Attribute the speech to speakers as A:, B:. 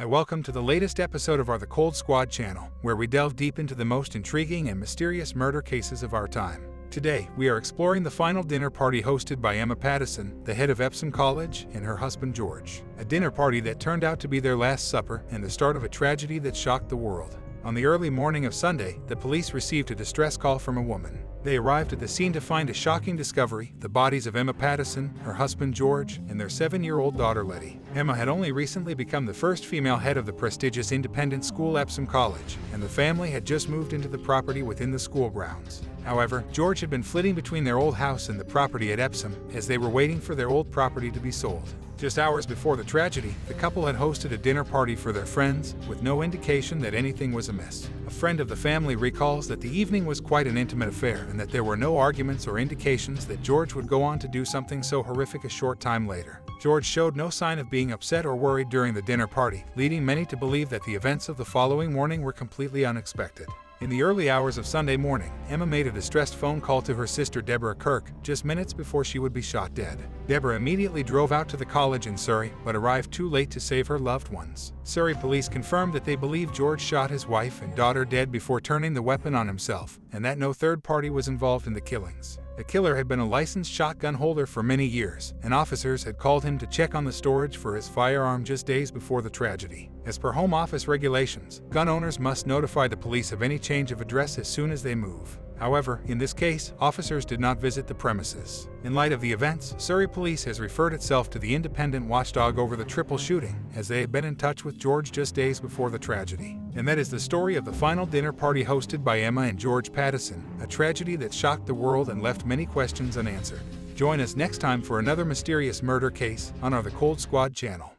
A: Hi, welcome to the latest episode of our The Cold Squad channel, where we delve deep into the most intriguing and mysterious murder cases of our time. Today, we are exploring the final dinner party hosted by Emma Pattison, the head of Epsom College, and her husband George. A dinner party that turned out to be their last supper and the start of a tragedy that shocked the world. On the early morning of Sunday, the police received a distress call from a woman. They arrived at the scene to find a shocking discovery: the bodies of Emma Pattison, her husband George, and their 7-year-old daughter Letty. Emma had only recently become the first female head of the prestigious independent school Epsom College, and the family had just moved into the property within the school grounds. However, George had been flitting between their old house and the property at Epsom as they were waiting for their old property to be sold. Just hours before the tragedy, the couple had hosted a dinner party for their friends, with no indication that anything was amiss. A friend of the family recalls that the evening was quite an intimate affair and that there were no arguments or indications that George would go on to do something so horrific a short time later. George showed no sign of being upset or worried during the dinner party, leading many to believe that the events of the following morning were completely unexpected. In the early hours of Sunday morning, Emma made a distressed phone call to her sister Deborah Kirk, just minutes before she would be shot dead. Deborah immediately drove out to the college in Surrey, but arrived too late to save her loved ones. Surrey police confirmed that they believe George shot his wife and daughter dead before turning the weapon on himself, and that no third party was involved in the killings. The killer had been a licensed shotgun holder for many years, and officers had called him to check on the storage for his firearm just days before the tragedy. As per Home Office regulations, gun owners must notify the police of any change of address as soon as they move. However, in this case, officers did not visit the premises. In light of the events, Surrey Police has referred itself to the independent watchdog over the triple shooting, as they had been in touch with George just days before the tragedy. And that is the story of the final dinner party hosted by Emma and George Pattison, a tragedy that shocked the world and left many questions unanswered. Join us next time for another mysterious murder case on our The Cold Squad channel.